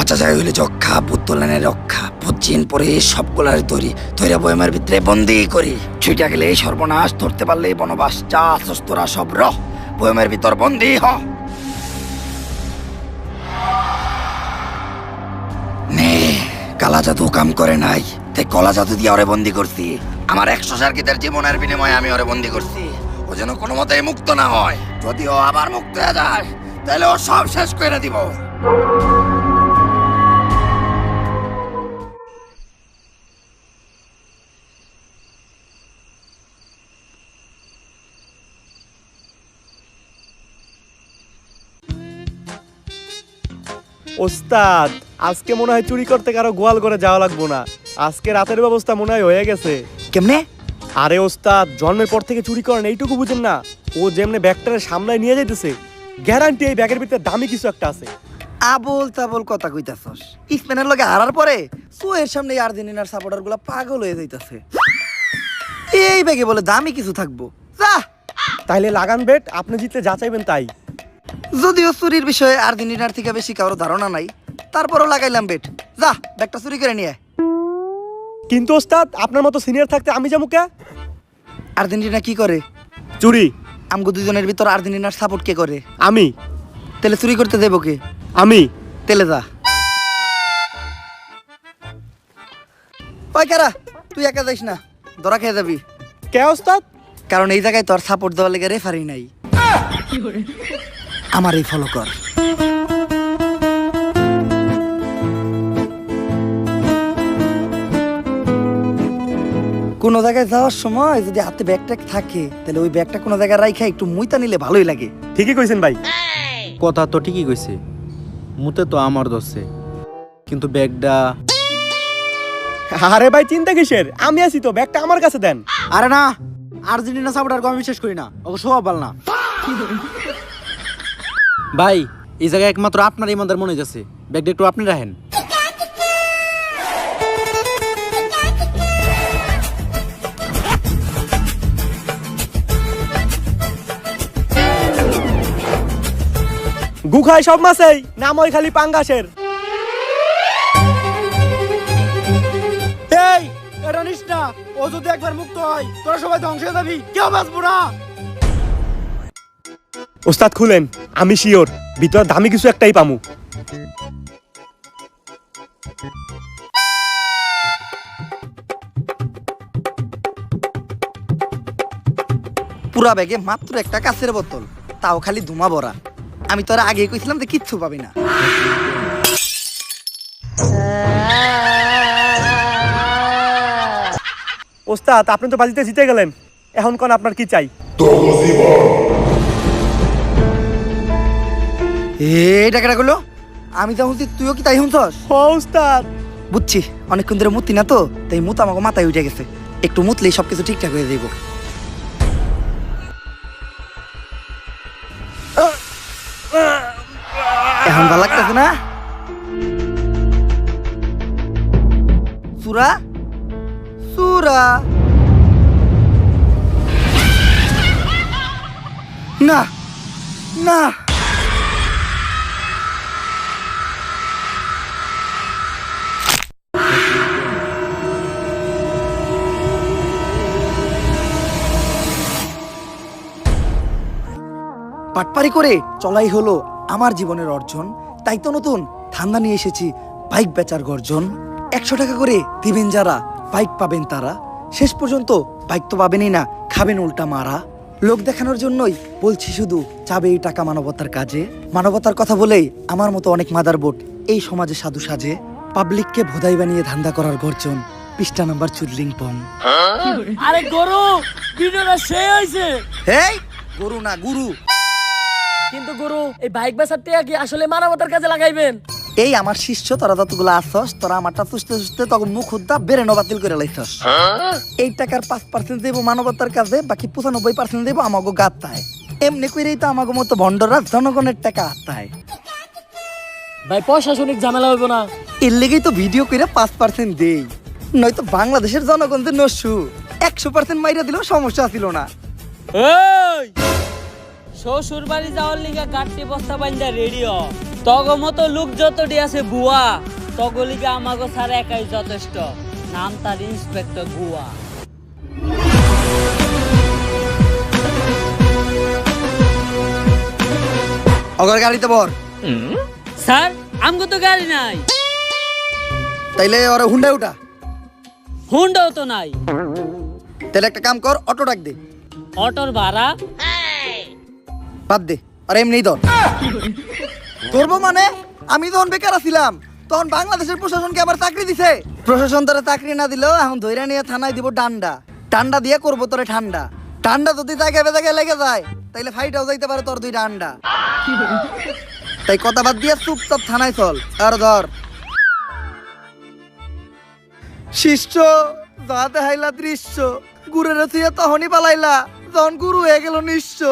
আচ্ছা যাই হইলে যক্ষা পুত্তলানের রক্ষা পশ্চিম পরে সবগুলার তৈরি তৈরা বয়মের ভিতরে বন্দি করি ছুইটা গেলে সর্বনাশ ধরতে পারলে বনবাস চা তোরা সব রহ বয়মের ভিতর বন্দি হ নে কালা জাদু কাম করে নাই তাই কলা জাদু দিয়ে ওরে বন্দি করছি আমার 100 সার্কিটের জীবনের বিনিময়ে আমি ওরে বন্দি করছি ও যেন কোনো মতেই মুক্ত না হয় যদি ও আবার মুক্ত হয়ে যায় তাহলে ও সব শেষ করে দিব ওস্তাদ আজকে মনে হয় চুরি করতে কারো গোয়াল করে যাওয়া লাগবো না আজকে রাতের ব্যবস্থা মনে হয় হয়ে গেছে কেমনে আরে ওস্তাদ জন্মের পর থেকে চুরি করেন এইটুকু বুঝেন না ও যেমনে ব্যাগটারে সামলায় নিয়ে যাইতেছে গ্যারান্টি এই ব্যাগের ভিতরে দামি কিছু একটা আছে আবল তাবল কথা কইতাছস স্পেনের লগে হারার পরে সোয়ের সামনে আর্জেন্টিনার সাপোর্টার গুলা পাগল হয়ে যাইতাছে এই ব্যাগে বলে দামি কিছু থাকবো যা তাইলে লাগান বেট আপনি জিতলে যা চাইবেন তাই যদিও চুরির বিষয়ে আর্জেন্টিনার থেকে বেশি কারো ধারণা নাই তারপরও লাগাইলাম বেট যা ব্যাগটা চুরি করে নিয়ে কিন্তু ওস্তাদ আপনার মতো সিনিয়র থাকতে আমি যাবো কে আর্জেন্টিনা কি করে চুরি আমগো দুজনের ভিতর আর্জেন্টিনার সাপোর্ট কে করে আমি তেলে চুরি করতে দেবো কে আমি তেলে যা ওই কারা তুই একা যাইস না ধরা খেয়ে যাবি কে ওস্তাদ কারণ এই জায়গায় তোর সাপোর্ট দেওয়ার লেগে রেফারি নাই আমার এই ফলো কর কোনো জায়গায় যাওয়ার সময় যদি হাতে ব্যাগ ট্যাগ থাকে তাহলে ওই ব্যাগটা কোনো জায়গায় রাইখা একটু মুইতা নিলে ভালোই লাগে ঠিকই কইছেন ভাই কথা তো ঠিকই কইছে মুতে তো আমার দোষে কিন্তু ব্যাগটা আরে ভাই চিন্তা কিসের আমি আছি তো ব্যাগটা আমার কাছে দেন আরে না আর্জেন্টিনা সাপোর্টারকে আমি বিশ্বাস করি না ওকে স্বভাব ভালো না ভাই এই জায়গায় একমাত্র আপনার ইমানদার মনে যাচ্ছে ব্যাগটা একটু আপনি রাখেন গুখায় সব মাছেই নাম ওই খালি পাঙ্গাসের এই এটা নিস না ও যদি একবার মুক্ত হয় তোরা সবাই ধ্বংস হয়ে যাবি কেউ বাঁচবো না ওস্তাদ খুলেন আমি শিওর ভিতরে দামি কিছু একটাই পামু পুরা ব্যাগে মাত্র একটা কাঁচের বোতল তাও খালি ধুমা ভরা আমি তোরা আগে কইছিলাম যে কিচ্ছু পাবি না ওস্তাদ আপনি তো বাজিতে জিতে গেলেন এখন কোন আপনার কি চাই এই টাকাটা গুলো আমি যা শুনছি তুইও কি তাই শুনছস ও ওস্তাদ বুঝছি অনেকক্ষণ ধরে মুতি না তো তাই মুত আমাকে মাথায় উঠে গেছে একটু মুতলেই সবকিছু ঠিকঠাক হয়ে যাইব এখন ভালো লাগতেছে না সুরা সুরা না না পাটপারি করে চলাই হলো আমার জীবনের অর্জন তাই তো নতুন ধান্দা নিয়ে এসেছি বাইক বেচার গর্জন 100 টাকা করে দিবেন যারা বাইক পাবেন তারা শেষ পর্যন্ত বাইক তো পাবেনই না খাবেন উল্টা মারা লোক দেখানোর জন্যই বলছি শুধু যাবে এই টাকা মানবতার কাজে মানবতার কথা বলেই আমার মতো অনেক মাদারবোট এই সমাজে সাধু সাজে পাবলিককে ভোদাই বানিয়ে ধান্দা করার গর্জন পৃষ্ঠা নাম্বার চুদলিং পং আরে গরু ভিডিওটা সেই হইছে এই গরু না গুরু কিন্তু গরু এই বাইক বেচার টাকা কি আসলে মানবতার কাজে লাগাইবেন এই আমার শিষ্য তোরা যতগুলো আসছস তোরা আমারটা চুষতে চুষতে তখন মুখ উদ্দা বেরেনো বাতিল করে লাইছস এই টাকার 5% দেবো মানবতার কাজে বাকি 95% দেবো আমাকে গাত্তায় এমনি করেই তো আমাকে মতো ভণ্ডরা জনগণের টাকা আত্মায় ভাই প্রশাসনিক ঝামেলা হইব না এর লেগেই তো ভিডিও করে 5% দেই নয়তো বাংলাদেশের জনগণ যে নসু 100% মাইরা দিলেও সমস্যা ছিল না এই শ্বশুর বাড়ি যাওয়ার লিগা গাড়ি বস্তা বাইন্দা রেডি হ তগ মতো লোক যতটি আছে বুয়া তগলিকে আমাগো স্যার একাই যথেষ্ট। নাম তার ইন্সপেক্টর বুয়া। অগর গাড়িতে বর। স্যার আমগো তো গাড়ি নাই। তাইলে ওরা হুন্ডায় উঠা। হুন্ডাও তো নাই। তাহলে একটা কাম কর, অটো ডাক দে। অটোর ভাড়া বাদ দে, আর এমনি ধর। ধরবো মানে? আমি তখন বেকার ছিলাম, তখন বাংলাদেশের প্রশাসনকে আবার চাকরি দিছে। প্রশাসন তারা চাকরি না দিলেও এখন ধইরা নিয়ে থানায় দিব ডান্ডা। ডান্ডা দিয়ে করবো তোরে ঠান্ডা। ঠান্ডা যদি জায়গায় বেজায় লেগে যায় তাইলে ফাইটাও যাইতে পারে তোর 2 ডান্ডা। তাই কথা বাদ দিয়ে চুপচাপ থানায় চল। আর ধর শিষ্য যাতে হাইলা দৃশ্য গুরের থুয়ে তখনই পালাইলা যখন গুরু হয়ে গেল নিঃস্ব।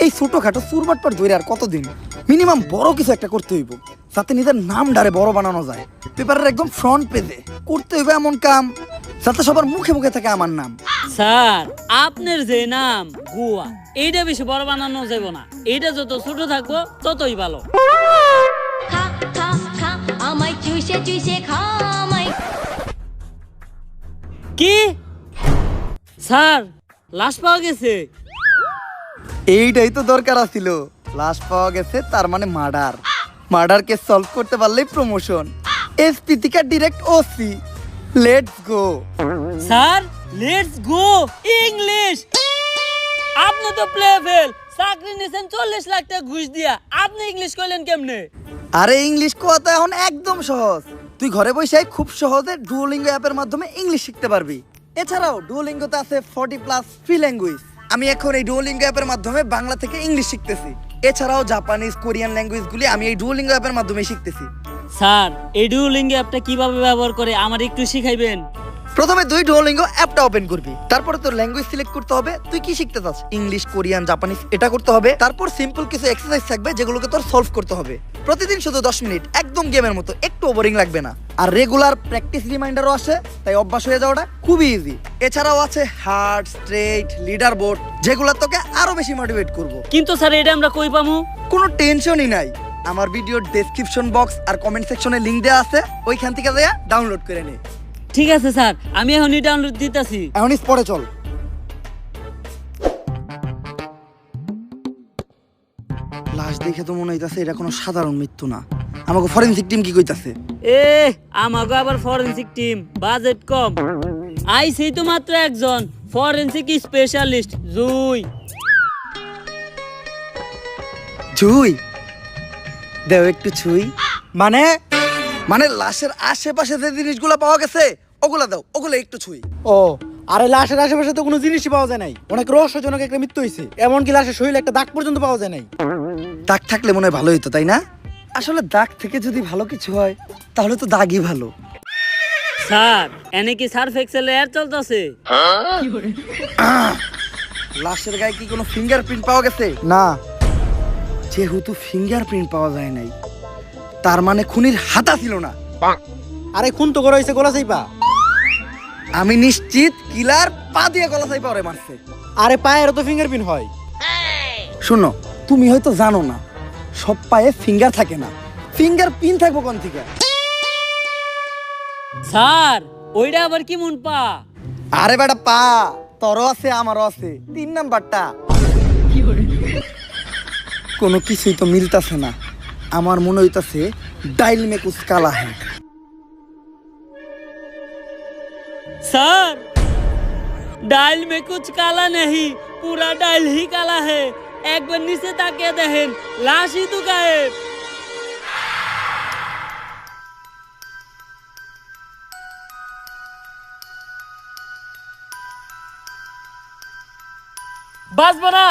এই ছোটখাটো চুরবাটপাট ধরে আর কতদিন? মিনিমাম বড় কিছু একটা করতে হইব, যাতে নিজের নাম ডারে বড় বানানো যায়। পেপারের একদম ফ্রন্ট পেজে করতে হইবে এমন কাম যাতে সবার মুখে মুখে থাকে আমার নাম। স্যার আপনার যে নাম গুয়া এইটা বেশি বড় বানানো যাবে না। এইটা যত ছোট থাকবো ততই ভালো। খা খা খা আমায় চুষে চুষে খা আমায়। কি স্যার লাশ পাওয়া গেছে? এইটাই তো দরকার ছিল। লাশ পাওয়া গেছে, তার মানে মার্ডার। মার্ডার কেস সলভ করতে পারলেই প্রমোশন। এসপি থেকে direct OC. Let's go sir let's go English. আপনি তো প্লে ফেল, চাকরি নিছেন 40 লাখ টাকা ঘুষ দিয়া, আপনি ইংলিশ কইলেন কেমনে? আরে ইংলিশ কথা এখন একদম সহজ। তুই ঘরে বসে খুব সহজে ডুওলিঙ্গো অ্যাপের মাধ্যমে ইংলিশ শিখতে পারবি। এছাড়াও ডুওলিঙ্গোতে আছে 40+ ফ্রি ল্যাঙ্গুয়েজ। আমি এখন এই ডুওলিঙ্গো অ্যাপের মাধ্যমে বাংলা থেকে ইংলিশ শিখতেছি। এছাড়াও জাপানিজ, কোরিয়ান ল্যাঙ্গুয়েজগুলি আমি এই ডুওলিঙ্গো অ্যাপের মাধ্যমে শিখতেছি। স্যার এই ডুওলিঙ্গো অ্যাপটা কিভাবে ব্যবহার করে আমার একটু শিখাইবেন? প্রথমে তুই ডুওলিঙ্গো অ্যাপটা ওপেন করবি, তারপরে তোর ল্যাঙ্গুয়েজ সিলেক্ট করতে হবে। তুই কি শিখতে চাস, ইংলিশ, কোরিয়ান, জাপানিজ, এটা করতে হবে। তারপর সিম্পল কিছু এক্সারসাইজ থাকবে যেগুলোকে তোর সলভ করতে হবে। প্রতিদিন শুধু 10 মিনিট, একদম গেমের মতো, একটু বোরিং লাগবে না। আর রেগুলার প্র্যাকটিস রিমাইন্ডারও আসে, তাই অভ্যাস হয়ে যাওয়াটা খুবই ইজি। এছাড়াও আছে হার্ড, স্ট্রেট, লিডার বোর্ড, যেগুলো তোকে আরো বেশি মোটিভেট করবো। কিন্তু স্যার এটা আমরা কই পামু? কোনো টেনশনই নাই, আমার ভিডিওর ডেসক্রিপশন বক্স আর কমেন্ট সেকশনে লিংক দেওয়া আছে, ওইখান থেকে যা ডাউনলোড করে নে। ঠিক আছে স্যার, আমি এখনই ডাউনলোড দিতেছি। এখন পরে চল। লাশ দেখে তো মনে হইতাছে এটা কোনো সাধারণ মৃত্যু না। আমাকে ফরেনসিক টিম কি কইতাছে? এ আমাগো আবার ফরেনসিক টিম, বাজেট কম। আইছি তো মাত্র একজন ফরেনসিক স্পেশালিস্ট জুই। ছুই দেও একটু ছুই। মানে মানে লাশের আশেপাশে যে জিনিসগুলো পাওয়া গেছে ওগুলা দাও, ওগুলো একটু ছুই। ও আরে লাশের আশেপাশে তো কোনো জিনিসই পাওয়া যায় নাই। অনেক রহস্যজনক একটা মৃত্যু হয়েছে, এমনকি লাশের শরীরে একটা দাগ পর্যন্ত পাওয়া যায় নাই। দাগ থাকলে মনে হয় ভালো হইতো, তাই না? আসলে দাগ থেকে যদি ভালো কিছু হয় তাহলে তো দাগই ভালো। স্যার এনে কি সার্ফ এক্সেল এর চলতেছে? লাশের গায়ে কি কোনো ফিঙ্গারপ্রিন্ট পাওয়া গেছে? না। যেহেতু ফিঙ্গারপ্রিন্ট পাওয়া যায় নাই, তার মানে খুনির হাতা ছিল না। আরে খুন তো করা হয়েছে গলা চাইপা। আমি নিশ্চিত কিলার পা দিয়ে গলা চাইপা ওরে মারছে। আরে পায়েরও তো ফিঙ্গারপ্রিন্ট হয়। শোনো, তুমি হয়তো জানো না, সব পায়ে ফিঙ্গার থাকে না। ফিঙ্গারপ্রিন্ট থাকবো কোন থেকে? স্যার ওইটা আবার কি মন পা? আরে বেটা পা তোরও আছে আমারও আছে, 3 নাম্বারটা। কোনো কিছুই তো মিলতাছে না। আমার মনে হইতাছে ডাইল মে কুছ কালা হ্যাঁ। सर डाल में कुछ काला नहीं, पूरा डाल ही काला है। एक बार नीचे ताके देखें, लाश ही तो गायब। বাঁচবো না,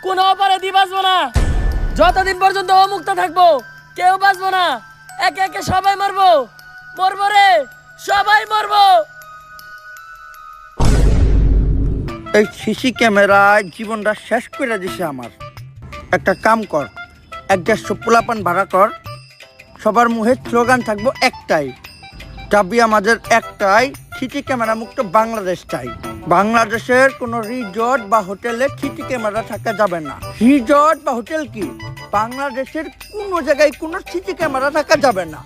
কোন অপরাধী বাঁচবো না। যতদিন পর্যন্ত অমুক্ত থাকবো কেউ বাঁচবো না। একে একে সবাই মরবো, মরবো রে, সবাই মরবো। এই সিসি ক্যামেরায় জীবনটা শেষ করে দিছে আমার। একটা কাম কর, 150 পোলাপান ভাড়া কর, সবার মুখে স্লোগান থাকবো একটাই, চাবি আমাদের একটাই, সিসি ক্যামেরা মুক্ত বাংলাদেশ চাই। বাংলাদেশের কোনো রিসর্ট বা হোটেলে সিসি ক্যামেরা থাকা যাবে না। রিসর্ট বা হোটেল কি, বাংলাদেশের কোনো জায়গায় কোনো সিসি ক্যামেরা থাকা যাবে না।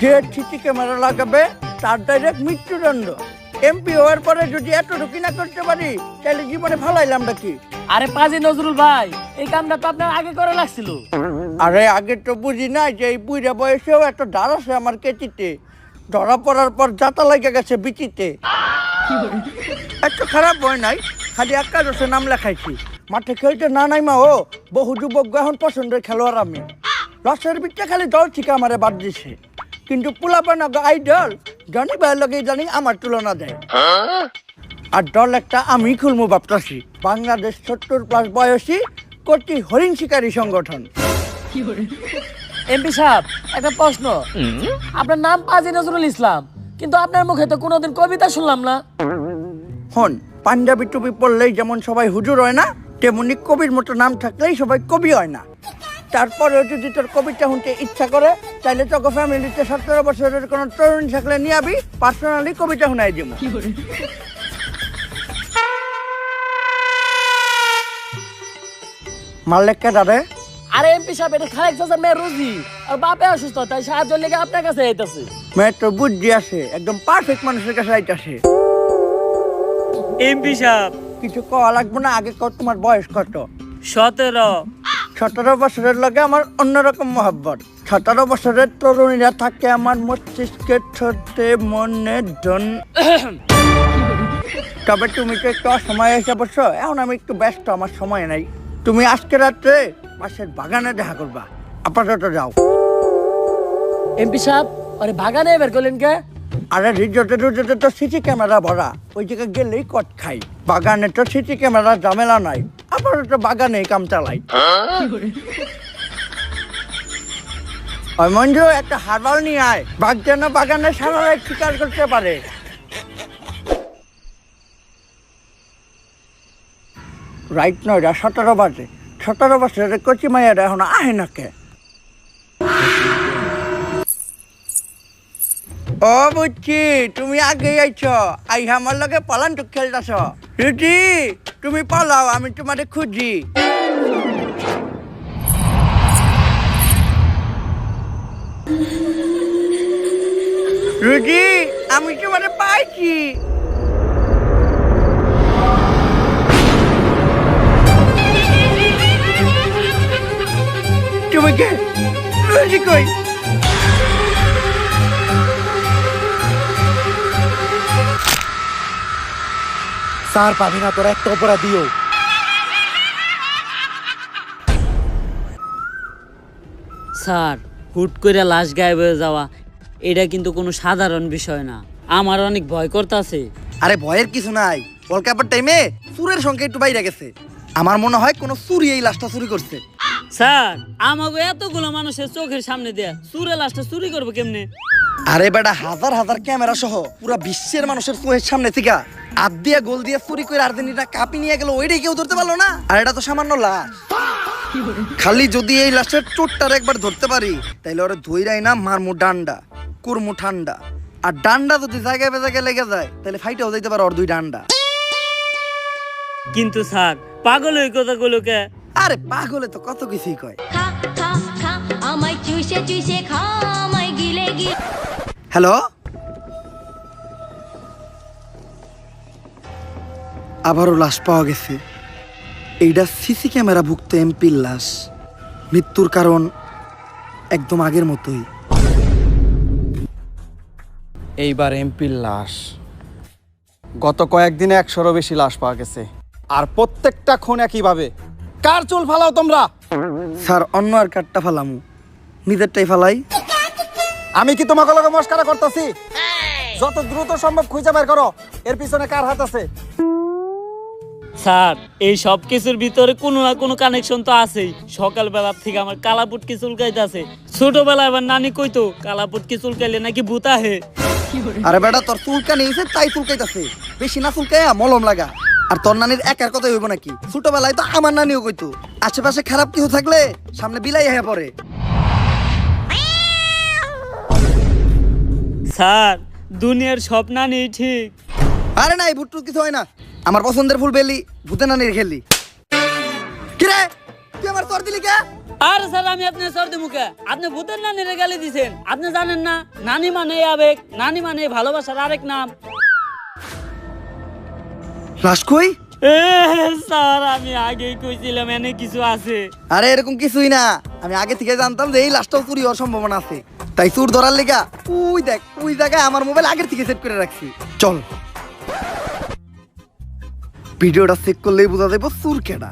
যে সিসি ক্যামেরা লাগাবে তার ডাইরেক্ট মৃত্যুদণ্ড। এমপি হওয়ার পরে যদি এতটুকু না করতে পারি তাহলে জীবনে ভালাইলাম নাকি? আরে পাজি নজরুল ভাই, এই কামটা তো আপনার আগে করে লাগছিল। আরে আগে তো বুঝি না যে এই বুড়া বয়সেও এত ধার আছে আমার কেচিতে। ধরা পড়ার পর জাতা লেগে গেছে বিচিতে। এত খারাপ হয় নাই, খালি একাদশে নাম লেখাইছি। মাঠে খেলতে না নাই মা ও বহু যুবক এখন পছন্দের খেলোয়াড় আমি। রসের বিটটা খালি দল থেকে আমারে বাদ দিছে, কিন্তু পোলাপানা আইডল জানি ভাইয়ের লগে জানি আমার তুলনা দেয়। আর দল একটা আমি খুলমু ভাবতাছি, বাংলাদেশ 70+ বয়সী কোটি হরিণ শিকারী সংগঠন। এমপি সাহেব, একটা প্রশ্ন। আপনার নাম পাজি নজরুল ইসলাম, কিন্তু আপনার মুখে তো কোনোদিন কবিতা শুনলাম না। হন, পাঞ্জাবি টুপি পরলেই যেমন সবাই হুজুর হয় না, তেমনি কবির মতো নাম থাকলেই সবাই কবি হয় না। তারপরেও যদি তোর কবিতা শুনতে ইচ্ছা করে তাহলে তোকে ফ্যামিলিতে 17 বছরের কোনো তরুণ থাকলে নিয়ে আবি, পার্সোনালি কবিতা শুনাই দিব। মাল্লেককে দাদে। আরে এমপি সাহেব, এটা খালেক চাচার মেয়ে রুজি, আর বাপে অসুস্থ, তাই সাহায্য লেগে আপনার কাছে আইতাছে। মেয়ের তো বুদ্ধি আছে, একদম পারফেক্ট মানুষের কাছে আইতাছে। এমপি সাহেব, কিছু কওয়া লাগবে না, আগে কর তোমার বয়স কত? 17। 17 বছরের লগে আমার অন্যরকম মহব্বত। 17 বছরের তরুণীরা থাকে আমার মস্তিষ্কের ছোটে মনে ধন। তবে তুমি তো একটু অসময় এসে বসো, এখন আমি একটু ব্যস্ত, আমার সময় নাই। তুমি আজকে রাত্রে পাশের বাগানে দেখা করবা, আপাতত যাও। এমপি সাহেব, আরে বাগানে বের করলেন কে? আরে রিজোর্টে তো সিসি ক্যামেরা ভরা, ওই জায়গায় গেলেই কট খাই। বাগানে তো সিসি ক্যামেরা ঝামেলা নাই, আপাতত বাগানে কাম চালাই। ওই মঞ্জু, একটা হারবাল নিয়ে আয়, বাঘ যেন বাগানে সারা রাত শিকার করতে পারে। রাইট নয়, 17 বাজে। 17 বছরের কচি মাইয়ারা এখন আহে না কে? ও বুঝছি, তুমি আগে আইছ, আই আমার লগে পালান তো খেলতেছ। রুজি, তুমি পালাও, আমি তোমারে খুঁজি। রুজি, আমি তোমারে পাইছি। তুমি কে? রুজি কই? স্যার পাবি না, তোরা একটা অপরাধীও। স্যার, হুট করে লাশ গায়েব হয়ে যাওয়া এটা কিন্তু কোনো সাধারণ বিষয় না। আমার অনেক ভয় করতেছে। আরে ভয়ের কিছু নাই, ওয়ার্ল্ড কাপের টাইমে চুরের সংখ্যা একটু বাইরে গেছে। আমার মনে হয় কোনো চুরি এই লাশটা চুরি করছে। স্যার, আমাকে এতগুলো মানুষের চোখের সামনে দেয়া চুরে লাশটা চুরি করবো কেমনে? আরে বেটা, হাজার হাজার ক্যামেরা সহ পুরা বিশ্বের মানুষের চোখের সামনে থেকে হাত দিয়া গোল দিয়ে চুরি করে আর্জেন্টিনা কাপি নিয়ে গেল, ওইটাই কেউ ধরতে পারলো না। আর এটা তো সামান্য লাশ। খালি যদি এই লাশের চোটটার একবার ধরতে পারি তাইলে ওরা ধইরাই না মারমু ডান্ডা, কুরমু ঠান্ডা। আর ডান্ডা যদি জায়গায় জায়গায় লেগে যায় তাহলে ফাইটেও যাইতে পারে ওর 2 ডান্ডা। কিন্তু স্যার, পাগল ওই কথাগুলোকে। আরে পাগলে তো কত কিছুই কয়। খা খা খা আমায় চুষে চুষে খা আমায় গিলে গিলে। হ্যালো, আবারও লাশ পাওয়া গেছে। এইটা সিসি ক্যামেরা ভুক্ত এমপির লাশ। মৃত্যুর কারণ একদম আগের মতোই। এইবার এমপির লাশ। গত কয়েকদিনে 100-এরও বেশি লাশ পাওয়া গেছে, আর প্রত্যেকটা খুন একইভাবে। কার চুল ফালাও তোমরা? স্যার, অন্য আর কাটটা ফালামু, নিজেরটাই ফালাই। আমি কি তোমাকে লগে মস্কারা করতেছি? যত দ্রুত সম্ভব খুঁজে বের করো এর পিছনে কার হাত আছে। স্যার, এই সব কিছুর ভিতরে কোনো না কোনো কানেকশন তো আছেই। সকালবেলা থেকে আমার কালাপুটকি চুলকাইতেছে। ছোটবেলায় আমার নানি কইতো কালাপুটকি চুলকাইলে নাকি ভূত আহে। আরে বেটা, তোর চুলকা নিয়েছে তাই চুলকাইতাছে, বেশি না চুলকাইয়া মলম লাগা। আর তোর নানির একার কথাই হইব নাকি? ছোটবেলায় তো আমার নানিও কইতো আশেপাশে খারাপ কিছু থাকলে সামনে বিলাই হয়ে পড়ে। স্যার, দুনিয়ার সব নানি ঠিক, আরে নাই ভুট্টু কিছু হয় না, আমার পছন্দের ফুল বেলি ভূতে নানির খেললি। কিরে তুই আমার তোর দিলি কে? আরে স্যার আমি আপনার সর্দি মুখে আপনি ভূতের নানির গালি দিছেন। আপনি জানেন না নানি মানে আবেগ, নানি মানে ভালোবাসার আরেক নাম। লাশ কই? স্যার আমি আগেই কইছিলাম এনে কিছু আছে। আরে এরকম কিছুই না, আমি আগে থেকে জানতাম যে এই লাশটাও চুরি হওয়ার সম্ভাবনা আছে, তাই চোর ধরার লেগা ওই দেখ ওই জায়গায় আমার মোবাইল আগের থেকে সেট করে রাখছি। চল ভিডিওটা চেক করলেই বোঝা যাবে চোর কেডা।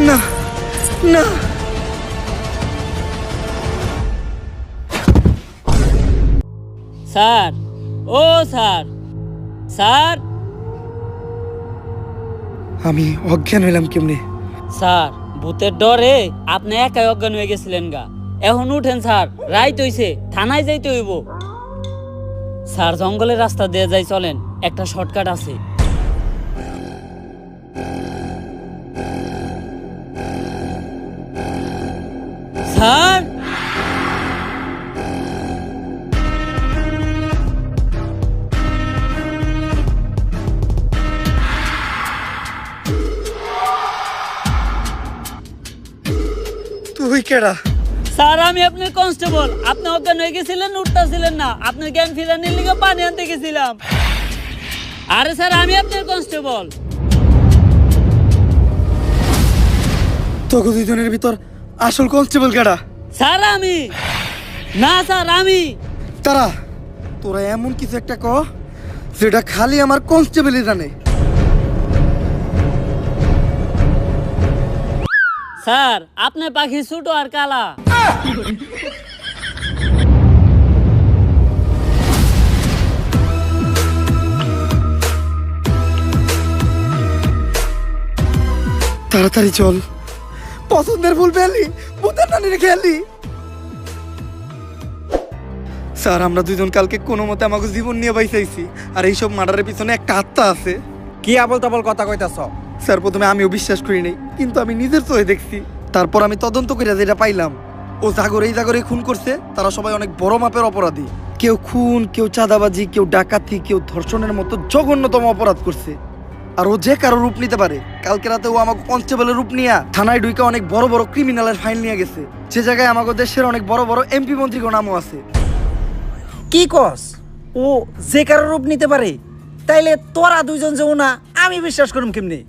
না না স্যার ও স্যার, স্যার আমি অজ্ঞান হইলাম কেমনে? স্যার ভূতের ডরে আপনি একাই অজ্ঞান হয়ে গেছিলেন গা। এখন উঠেন স্যার, রাইত হইছে, থানায় যাইতে হইব। স্যার জঙ্গলের রাস্তা দিয়ে যাই, চলেন, একটা শর্টকাট আছে। স্যার তুই কেডা? স্যার আমি আপনার কনস্টেবল। আপনি অজ্ঞান হয়ে গেছিলেন, উঠতেছিলেন না, আপনার জ্ঞান ফিরানোর লিগে পানি আনতে গেছিলাম। আরে স্যার আমি আপনার কনস্টেবল। তোকে দুজনের ভিতর আসল কনস্টেবল কেডা? স্যার আমি না, স্যার আমি। তারা তোরা এমন কিছু একটা ক যেটা খালি আমার কনস্টেবলই জানে। স্যার আপনি পাখি ছোট আর কালা। তাড়াতাড়ি চল, পছন্দের ফুল পেলি ভূতের নানির খেলি। স্যার আমরা দুজন কালকে কোনো মতে আমাকে জীবন নিয়ে বাইসাইছি, আর এইসব মার্ডারের পিছনে একটা আত্মা আছে। কি আবল তাবল কথা কইতাছ? স্যার প্রথমে আমিও বিশ্বাস করি নাই, কিন্তু আমি নিজের চোখে দেখছি। তারপর আমি তদন্ত করে যেটা পাইলাম, ও জাগরে এই জাগরে খুন করছে, তারা সবাই অনেক বড় মাপের অপরাধী। কেউ খুন, কেউ চাঁদাবাজি, কেউ ডাকাতি, কেউ ধর্ষণের মতো জঘন্যতম অপরাধ করছে। আর ও যে কারো রূপ নিতে পারে। কালকে রাতে ও আমাকে কনস্টেবলের রূপ নিয়ে থানায় ঢুকে অনেক বড় বড় ক্রিমিনালের ফাইল নিয়ে গেছে, যে জায়গায় আমাদের দেশের অনেক বড় বড় এমপি মন্ত্রীর নামও আছে। কি কস? ও যে কারো রূপ নিতে পারে? তাইলে তোরা দুইজন যেও না, আমি বিশ্বাস করুম কেমনে?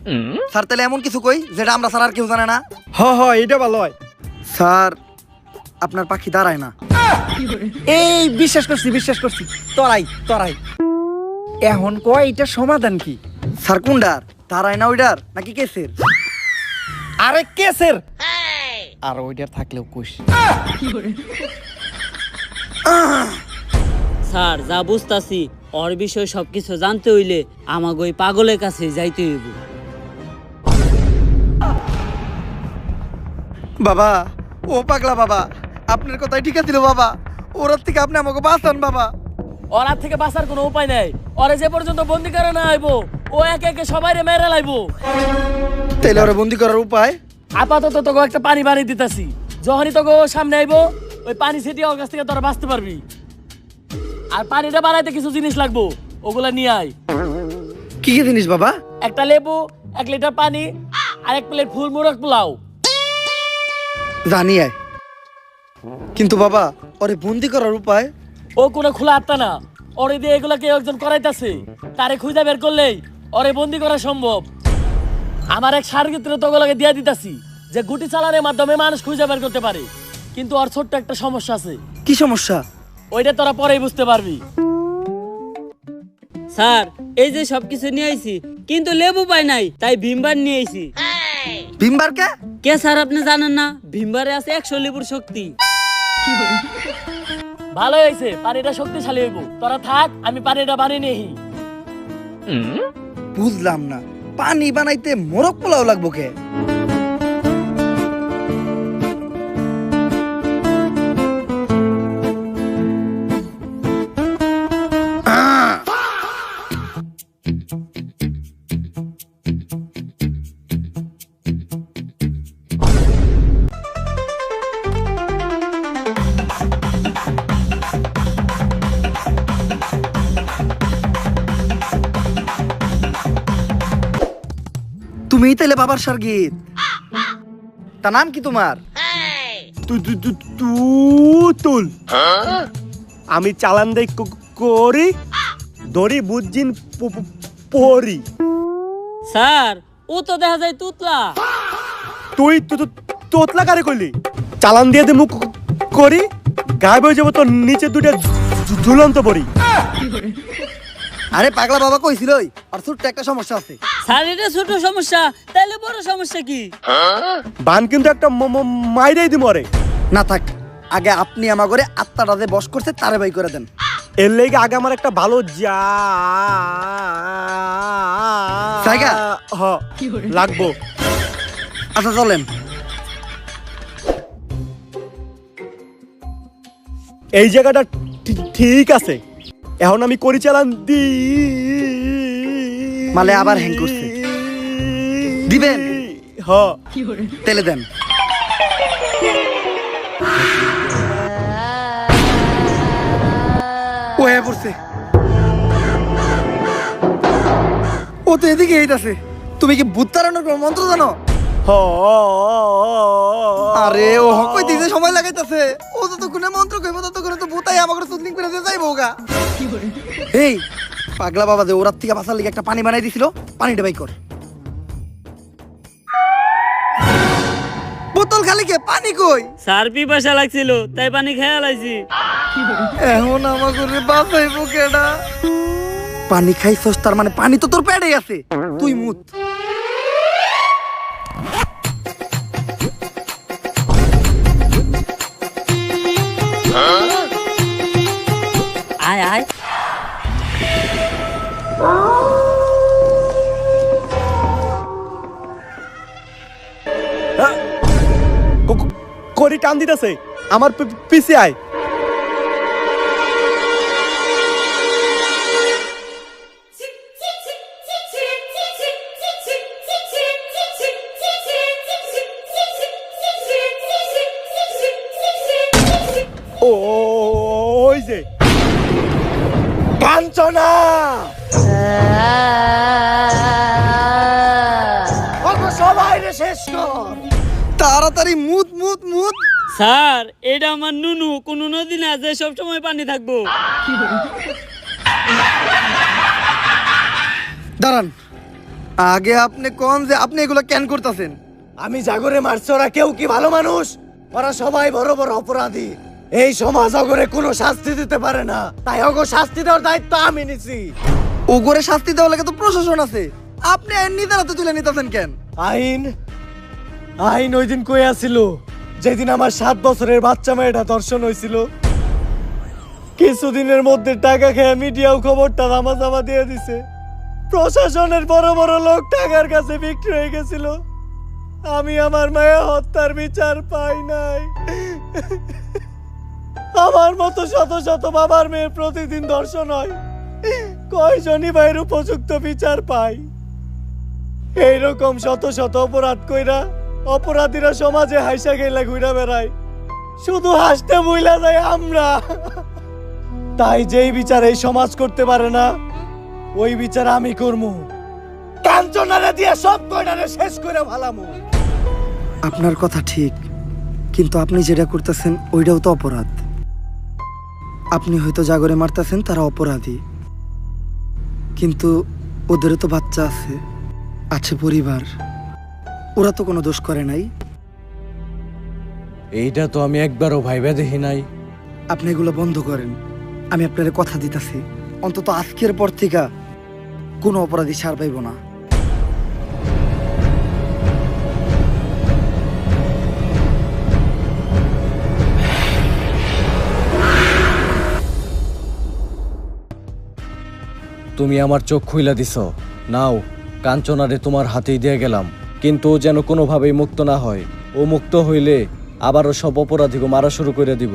স্যার তাহলে এমন কিছু কই যেটা আমরা স্যার আর কেউ জানে না। হ এটা ভালো হয়। স্যার আপনার পাখি দাঁড়ায় না। এই বিশ্বাস করছি, তোরাই তোরাই। এখন কয় এটা সমাধান কি? স্যার কোনডার? দাঁড়ায় না ওইডার নাকি কেসের? আরে কেসের। আর ওইটার থাকলেও কুশ। স্যার যা বুঝতাছি ওর বিষয়ে সবকিছু জানতে হইলে আমাকে ওই পাগলের কাছে যাইতে হইব। বাবা ও পাগলা বাবা, আপনার কথাই ঠিক আছিল বাবা। ওর থেকে আপনি আমাকে বাঁচান বাবা। ওর হাত থেকে বাঁচার কোনো উপায় নাই। ওরে যে পর্যন্ত বন্দি করে না আইবো, ও একে একে সবাই মেরে লাইবো। তাইলে ওরা বন্দি করার উপায়? আপাতত তোকে একটা পানি বানিয়ে দিতেছি, যখনই তোকে ও সামনে আইবো ওই পানি ছিটিয়ে ওর কাছ থেকে তোরা বাঁচতে পারবি। আর পানিটা বানাইতে কিছু জিনিস লাগবো, ওগুলা নিয়ে আয়। কি কি জিনিস বাবা? একটা লেবু, 1 লিটার পানি, আর 1 প্লেট ফুল মুরগ পোলাও। জানি আয়, কিন্তু বাবা ওরে বন্দি করার উপায়? ও কোনো খোলা আত্মা না, ওরে দিয়ে এগুলা কেউ একজন করাইতাছে। তারে খুঁজে বের করলেই ওরে বন্দি করা সম্ভব। আমার এক সার্গিত্র তোগুলোকে দিয়ে দিতাছি, যে গুটি চালানোর মাধ্যমে মানুষ খুঁজে বের করতে পারে। কিন্তু ওর ছোট্ট একটা সমস্যা আছে। কি সমস্যা? ওইটা তোরা পরেই বুঝতে পারবি। স্যার এই যে সবকিছু নিয়ে আইছি, কিন্তু লেবু পাই নাই, তাই ভিমবার নিয়ে আইছি। ভিমবার কে? কে স্যার আপনি জানেন না? ভিমবারে আছে 100 লেবুর শক্তি। ভালো হয়েছে, পানিটা শক্তিশালী হইব। তোরা থাক, আমি পানিটা বানিয়ে নেই। বুঝলাম না, পানি বানাইতে মোরগ পোলাও লাগবো কে? তুমিই তাইলে বাবার সার্গিত? তা নাম কি তোমার? তুল। আমি চালান দেই করি, দড়ি বুঝিন পরি। স্যার ও তো দেখা যায় তুতলা। তুই তোতলা কারে কইলি? চালান দিয়ে দে মুখ করি, গায়েব হয়ে যাবো তোর নিচে দুটো ঝুলন্ত পড়ি। আরে পাগলা বাবা কইছিল আর ছোট্ট একটা সমস্যা আছে। স্যার এটা ছোট সমস্যা, তাইলে বড় সমস্যা কি? বান কিন্তু একটা মাইরাই দি মরে। না থাক, আগে আপনি আমার ঘরে আত্মাটা যে বস করছে তারে বাই করে দেন। এর লেগে আগে আমার একটা ভালো জায়গা লাগবো। আচ্ছা চলেন। এই জায়গাটা ঠিক আছে, এখন আমি করি চালান দি মালে আবার হ্যাং করছে। দিবেন? হ তেলে দেন। ও হয়ে পড়ছে, ও তো এদিকে এইটাছে। তুমি কি ভূত তাড়ানোর কোনো মন্ত্র জানো? আরে ও হকই দিতে সময় লাগাইতাছে। ও যতক্ষণে মন্ত্র কইবো ততক্ষণে তো ভূতাই আমাকে সুদলিং করে দিয়ে যাইবো গা। এই পাগলা বাবা যে ওরার থেকে বাঁচার লিগে একটা পানি বানাই দিছিল, পানিটা বাই কর। বোতল খালি কে, পানি কই? স্যার পিপাসা লাগছিল তাই পানি খেয়ে লাইছি। এখন আমাকে বাঁচাইবো কেডা? পানি খাইছস তার মানে পানি তো তোর পেটে আছে, তুই মুত। আয় আয়। করি টান দিতেছে, আমার পিছে আয়। ওই যে কাঞ্চনা, সবাই রে শেষ কর তাড়াতাড়ি মুত মুত মুত। স্যার এটা আমার নুনু, কোন নদী না যে সবসময় পানি থাকবো। দাঁড়ান, আগে আপনি কোন যে আপনি এগুলো কেন করতেছেন? আমি জাগরে মারছি, ওরা কেউ কি ভালো মানুষ? ওরা সবাই বড় বড় অপরাধী। এই সমাজ অগরে কোনো শাস্তি দিতে পারে না, তাই অগ শাস্তি দেওয়ার দায়িত্ব আমি নিছি। ওগরে শাস্তি দেওয়ার লাগে তো প্রশাসন আছে, আপনি আইন নিজের হাতে তুলে নিতেছেন কেন? আইন আইন ওই দিন কই আসিল যেদিন আমার 7 বছরের বাচ্চা মেয়েটা ধর্ষণ হয়েছিল। কিছুদিনের মধ্যে টাকা খেয়ে মিডিয়াও খবরটা রামাজামা দিয়ে দিছে। প্রশাসনের বড় বড় লোক টাকার কাছে বিক্রি হয়ে গেছিল। আমি আমার মায়া হত্যার বিচার পাই নাই। আমার মতো শত শত বাবার মেয়ের প্রতিদিন ধর্ষণ হয়, কয়জনই ভাইয়ের উপযুক্ত বিচার পাই? এইরকম শত শত অপরাধ কইরা অপরাধীরা সমাজে হাসা গেলা ঘুরা বেড়ায়, শুধু হাসতে ভুইলা যায় আমরা। তাই যেই বিচার এই সমাজ করতে পারে না, ওই বিচার আমি করবো। কাঞ্চনারে দিয়ে সব কয়টারে শেষ করে ভালামু। আপনার কথা ঠিক, কিন্তু আপনি যেটা করতেছেন ওইটাও তো অপরাধ। আপনি হয়তো জাগরে মারতেছেন, তারা অপরাধী, কিন্তু ওদেরও তো বাচ্চা আছে, আছে পরিবার, ওরা তো কোনো দোষ করে নাই। এইটা তো আমি একবারও ভাইবা দেখি নাই। আপনি এগুলো বন্ধ করেন, আমি আপনার কথা দিতেছি, অন্তত আজকের পর থেকে কোনো অপরাধী ছাড় পাইব না। তুমি আমার চোখ খুইলা দিছ। নাও, কাঞ্চনারে তোমার হাতেই দিয়ে গেলাম, কিন্তু ও যেন কোনোভাবেই মুক্ত না হয়। ও মুক্ত হইলে আবারও সব অপরাধীকে মারা শুরু করে দিব।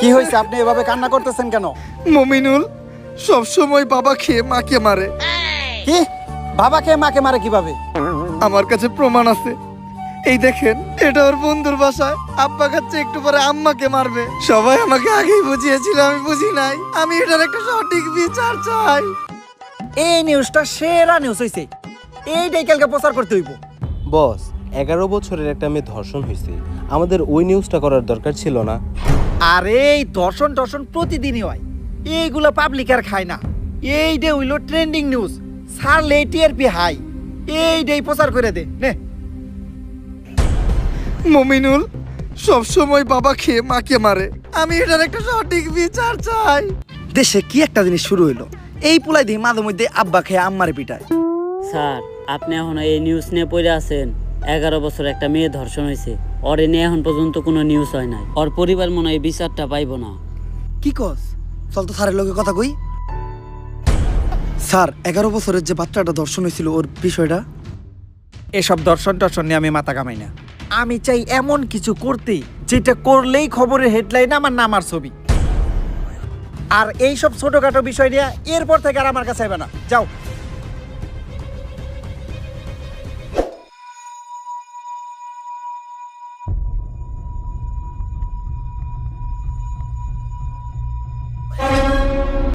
কি হয়েছে, আপনি এভাবে কান্না করতেছেন কেন? মমিনুল সব সময় বাবা খেয়ে মাকে মারে। কি? বাবাকে মাকে মারে কিভাবে? আমার কাছে প্রমাণ আছে। এই দেখেন, এটা ওর বন্ধুর বাসায়। আব্বা খাচ্ছে, একটু পরে আম্মাকে মারবে। সবাই আমাকে আগেই বুঝিয়েছিল, আমি বুঝি নাই। আমি এটার একটা সঠিক বিচার চাই। এই নিউজটা সেরা নিউজ হইছে, এইটাই কালকে প্রচার করতে হইব। বস, 11 বছরের একটা মেয়ে ধর্ষণ হয়েছে, আমাদের ওই নিউজটা করার দরকার ছিল না? আরে এই দর্শন প্রতিদিনই হয়, এইগুলা পাবলিক আর খায় না। এইটা হইল ট্রেন্ডিং নিউজ, ছাড়লে টিআরপি হাই। এইটাই প্রচার করে দে নে। মমিনুল সব সময় বাবা খেয়ে মাকে মারে। আমি এটার একটা সঠিক বিচার চাই। দেশে কি একটা জিনিস শুরু হইলো, এই পুলাই দিয়ে মাঝে মধ্যে আব্বা খেয়ে আম্মারে পিটায়। স্যার, আপনি এখন এই নিউজ নিয়ে পড়ে আছেন। 11 বছর একটা মেয়ে ধর্ষণ হয়েছে, ওর নিয়ে এখন পর্যন্ত কোনো নিউজ হয় নাই। ওর পরিবার মনে হয় এই বিচারটা পাইব না। কি কস? চল তো স্যারের লোকে কথা কই। স্যার, 11 বছরের যে বাচ্চাটা ধর্ষণ হয়েছিল, ওর বিষয়টা। এসব দর্শন নিয়ে আমি মাথা কামাই না। আমি চাই এমন কিছু করতে যেটা করলেই খবরের হেডলাইন আমার নাম আর ছবি। আর এইসব ছোটখাটো বিষয় নিয়ে এরপর থেকে আর আমার কাছে আইবে না। যাও।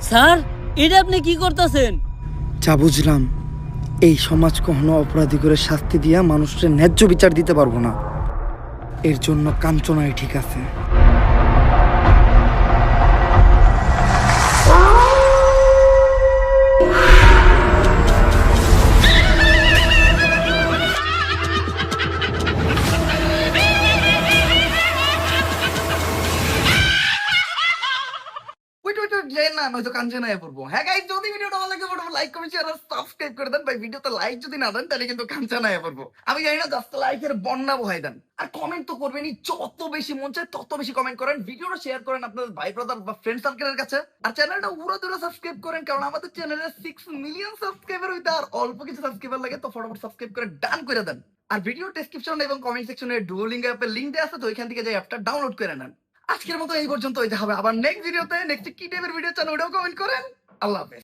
স্যার, এটা আপনি কি করতেছেন? যা বুঝলাম, এই সমাজ কখনো অপরাধী করে শাস্তি দিয়া মানুষের ন্যায্য বিচার দিতে পারবো না। এর জন্য কাঞ্চনাই ঠিক আছে। না নয়তো কাঞ্চনায় পড়বো। হ্যাঁ গাইস, যদি ভিডিওটা ভালো লাগে ফটোফট লাইক কমেন্ট শেয়ার আর সাবস্ক্রাইব করে দেন ভাই। ভিডিওতে লাইক যদি না দেন তাহলে কিন্তু কাঞ্চনায় পড়বো। আমি জানি না, জাস্ট লাইকের বন্যা বহাই দেন আর কমেন্ট তো করবেনই। যত বেশি মন চায় তত বেশি কমেন্ট করেন, ভিডিওটা শেয়ার করেন আপনাদের ভাই ব্রাদার বা ফ্রেন্ড সার্কেলের কাছে। আর চ্যানেলটা উড়া দুরা সাবস্ক্রাইব করেন, কারণ আমাদের চ্যানেলে 6 মিলিয়ন সাবস্ক্রাইবার হইতে আর অল্প কিছু সাবস্ক্রাইবার লাগে। তো ফটোফট সাবস্ক্রাইব করে ডান করে দেন। আর ভিডিও ডেসক্রিপশন এবং কমেন্ট সেকশনে ডুওলিঙ্গো অ্যাপের লিংক দেওয়া আছে, তো ওইখান থেকে যাই অ্যাপটা ডাউনলোড করে নেন। আজকের মতো এই পর্যন্ত। হইতে হবে আবার নেক্সট ভিডিওতে। নেক্সট কি টাইপের ভিডিও চান ওটাও কমেন্ট করেন। আল্লাহ হাফেজ।